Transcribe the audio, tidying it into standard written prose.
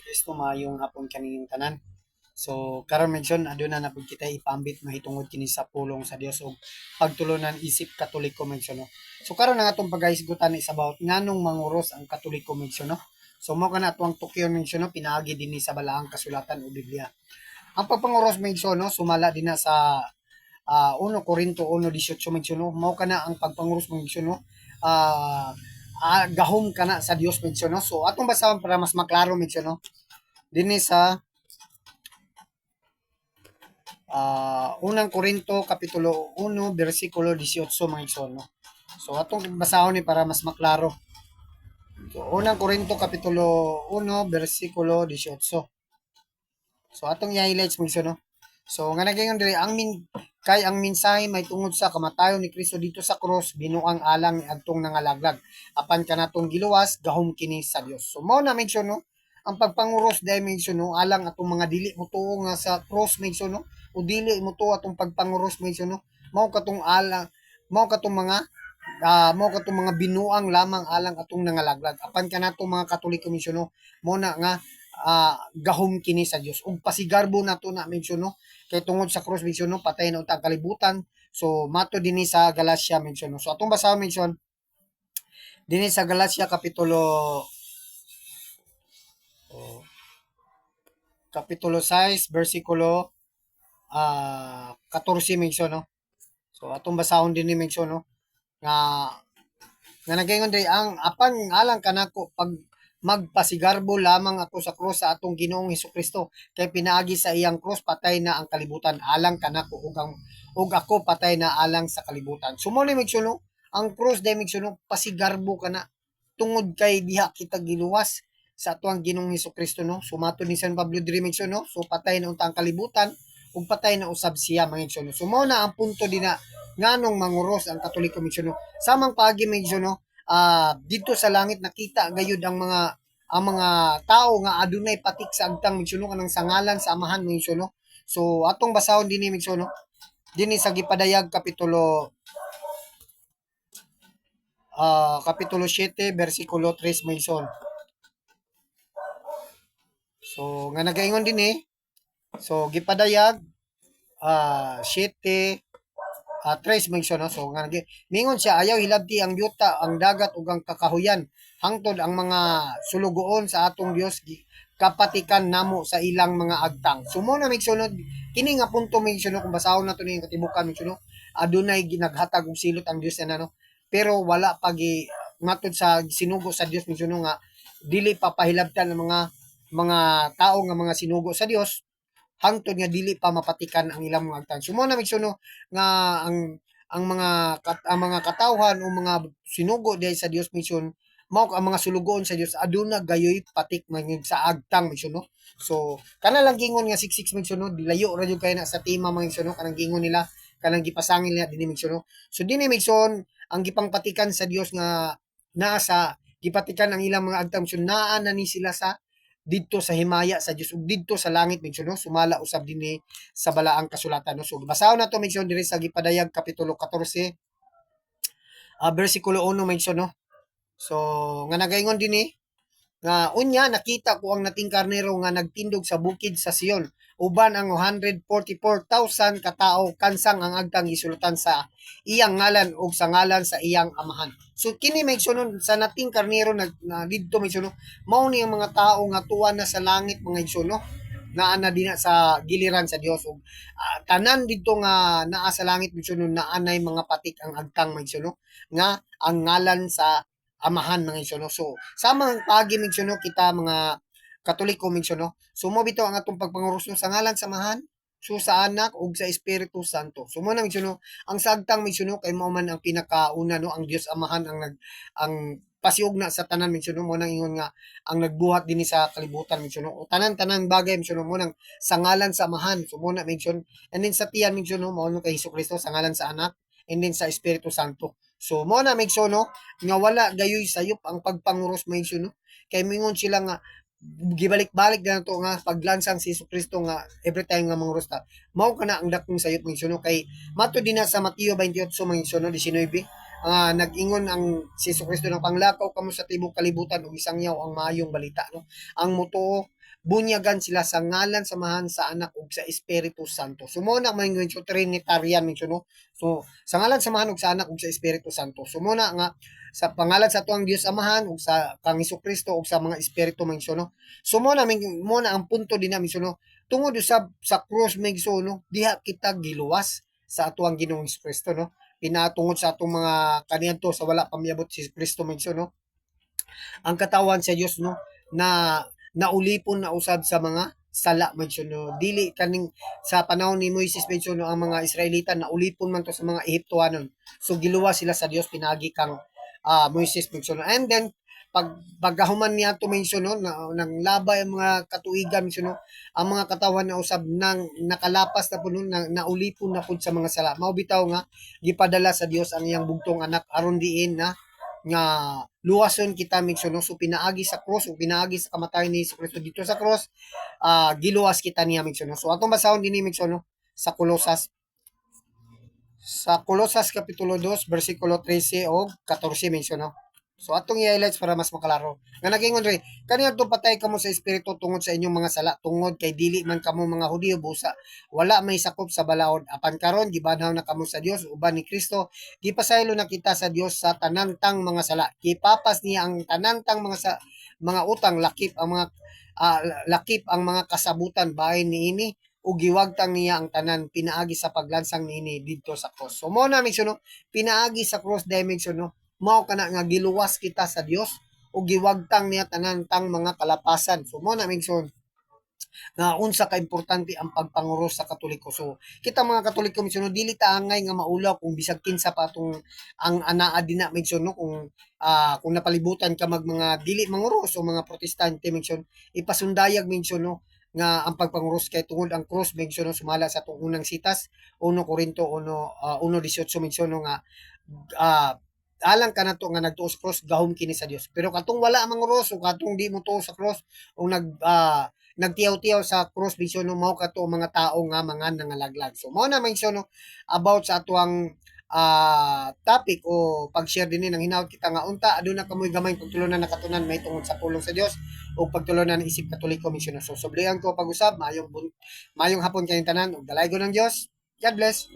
Kristo maayong hapon kaning tanan. So karon mention aduna na pud kita ipambit mahitungod kini sa pulong sa Dios ug pagtulunan isip Katoliko mention no. So karon ang atong pagahisgutan is about nganong manguros ang Katoliko mention no. So mo kana tuang tukyon mention no pinaagi dinhi sa balaang kasulatan o Biblia. Ang pagpanguros mention no sumala din na sa 1 Korinto 1:18 mention no. Mao kana ang pagpanguros mention no. Ah gahom kana sa Dios mention no. So atong basahon para mas maklaro mention no. Dinhi sa 1 Korinto kapitulo 1 bersikulo 18 mga igsoon no. So atong basahon ni para mas maklaro. So 1 Korinto kapitulo 1 bersikulo 18. So atong i-highlights mga igsoon no. So nga nagayon diri kay ang mensahe may tungod sa kamatayon ni Kristo dito sa cross binuang alang ni adtong nangalaglag apan kanatong giluwas gahom kini sa Dios. So mao na mention no ang pagpanguros dimension no alang atong mga dili mo tuo nga sa cross mention no o dili mo tuo atong pagpanguros mention no mao katong alang mao katong mga binuang lamang alang atong nangalaglag apan kanatong mga Katoliko mention no mo na nga gahom kini sa Dios ug pasigarbo nato na mention no kay tungod sa cross mention no patay na untang kalibutan. So mato dinhi sa Galacia mention no. So atong basahon mention dinhi sa Galacia oh, kapitulo 6 bersikulo 14 mention no. So atong basahon dinhi mention no nga nagaingon diri ang apan alang kanako pag magpasigarbo lamang ako sa krus sa atong Ginoong Hesukristo kay pinaagi sa iyang krus patay na ang kalibutan alang kanako ug ako patay na alang sa kalibutan. Sumo ni no ang krus day no pasigarbo kana tungod kay diha kita giluwas sa atuang Ginoong Hesukristo no. Sumato ni San Pablo diri no. So patay na unta ang kalibutan ug patay na usab siya mga no. Sumo na ang punto din na nganong manguros ang Katoliko no. Samang paagi no dito sa langit nakita gayud ang mga tao nga adunay patik sa agtang mensuno kanang sangalan sa amahan mensuno. So atong basahon dinhi mensuno dinhi sa gipadayag kapitulo 7 bersikulo 3 menson. So nga nagaingon dinhi so gipadayag 7 tres mention no? So nga mingon siya ayaw hilabti ang yuta, ang dagat ug ang kakahuyan hangtod ang mga sulugoon sa atong Dios kapatikan namo sa ilang mga agtang. Sumo na migsunod kini nga punto mention no, kung basahon nato ni katibukan mention no, adunay ginaghatag og silot ang Dios na no. Pero wala pagi matod sa sinugo sa Dios mention no, nga dili pa pahilabtan ang mga tao nga mga sinugo sa Dios hangtod nga dili pa mapatikan ang ilang mga agtan. Sumo na migsuno nga ang mga katawhan o mga sinugo diay sa Dios mission mao ang mga sulugoon sa Dios aduna gayoy patik mangin sa agtang mission no. So kana lang gingon nga siksik mission no dilayo ra jud kay na sa tema mga mission no kanang gingon nila kanang gipasangil nila dinhi mission no. So dinhi mission ang gipangpatikan sa Dios nga naa sa gipatikan ang ilang mga agtang mission naa na ni sila sa didto sa himaya sa Dios ug didto sa langit mention no sumala usab dinhi sa balaang kasulatan no. So basahon nato mention diri sa gipadayag kapitulo 14 bersikulo 1 mention no. So nga nagaingon dinhi nga unya nakita ko ang nating karnero nga nagtindog sa bukid sa Sion uban ang 144,000 katao kansang ang agtang gisulutan sa iyang ngalan ug sa ngalan sa iyang amahan. So kini mention sa nating karnero na didto mention mao ni ang mga tao nga tuwa na sa langit mga igsoon no naa na din sa giliran sa Dios ug tanan didto nga naa sa langit mention naa nay mga patik ang agtang mga igsoon no nga ang ngalan sa amahan mga igsoon no. So samang pagi mention kita mga Katoliko mention no. So mo bitaw ang atong pagpanguros sa ngalan sa amahan so sa anak ug sa Espiritu Santo. So mo na mention ang sagtang mention kay mao man ang pinakauna no ang Dios amahan ang pasiugna sa tanan mention mo nang ingon nga ang nagbuhat dinhi sa kalibutan mention o tanan-tanan bagay mention mo nang sa ngalan sa amahan. So mo na mention and then sa tiyan mention mo kay Hesukristo sa ngalan sa anak and then sa Espiritu Santo. So mo na mention nga wala gayoy sayop ang pagpanguros mention kay mingon sila nga gibalik-balik na to nga paglansang si Jesucristo nga every time nga manguros ta mao kana ang dakong sayop mention kay mato din na sa Mateo 28 mention 19 nag-ingon ang si Kristo ng panglakaw kamo sa tibok kalibutan ug isangyaw ang maayong balita, no? Ang motoo bunyagan sila sa ngalan samahan sa anak ug sa Espiritu Santo. Sumuna man yung Trinitarian mention, no? So sa ngalan samahan ug sa anak ug sa Espiritu Santo. Sumuna nga sa pangalan sa tuang Dios Amahan ug sa kang Kristo ug sa mga espiritu mention, no? Sumuna mo na ang punto din namin, no? Tungod sa cross mention, no? Diha kita giluwas sa atuang Ginoong Kristo, no? Pinatungod sa atong mga kaniadto sa wala pamiyabot si Kristo mention, no? Ang katawan sa Dios, no, na naulipon na usab sa mga sala mention, no. Dili kaning sa panahon ni Moises mention, no, ang mga Israelita naulipon man to sa mga Ehiptoanon. So giluwas sila sa Dios pinagi kang Moises mention, no. And then paggahuman niya to mention, no, nang labay ang mga katuigan mention, no, ang mga katawan na usab nang nakalapas na puno na naulipon na pud sa mga sala. Mao bitaw nga gipadala sa Dios ang iyang bugtong anak aron diin na nga luwason kita mention, no? So pinaagi sa cross o pinaagi sa kamatayon ni Kristo dito sa cross, giluwas kita niya mention, no? So atong basahon dinhi mention, no, sa Colosas kapitulo 2 bersikulo 13 o 14 mention, no? So atong i-highlights para mas makalaro. Nga nagingon re, kaniya to patay kamo sa espiritu tungod sa inyong mga sala, tungod kay dili man kamo mga Hudiyo busa, wala may sakop sa balaod. Apan karon gibanhaw na kamo sa Dios uban ni Kristo, gipasaylo na kita sa Dios sa tanantang mga sala. Gipapas niya ang tanantang mga utang, ah, lakip ang mga kasabutan bahin niini ug giwagtang niya ang tanan pinaagi sa paglansang niini didto sa cross. So mo na mention, no, pinaagi sa cross dimension, no, mao kana nga giluwas kita sa Dios ug giwagtang niya tanan tang mga kalapasan. So mo na mention nga unsa ka importante ang pagpanguros sa Katoliko. So kita mga Katoliko mention, no, dili ta angay nga maulaw kung bisag kinsa pa atong ang anaa dinna mention, no, kung napalibutan ka mga dili manguros o mga protestante mention, ipasundayag mention, no, nga ang pagpanguros kay tungod ang cross mention, no, sumala sa atong unang sitas 1 Korinto 1:18 mention, no, nga ah, alang ka na to nga nagtuos cross gahom kini sa Dios. Pero katong wala manguros o katong di mo tuo sa cross o nagtiyaw-tiyaw sa cross vision, no, mao kato mga tao nga mga nangalaglag. So mao na mention, no, about sa atuang topic o pag-share din ng hinaut kita nga unta aduna kamoy gamay pagtulunan na katunan may tungod sa pulong sa Dios o pagtulunan ng isip Katoliko misyon. So soblihan ko pag-usab mayong hapon kayong tanan ug dalaygon ng Dios. God bless.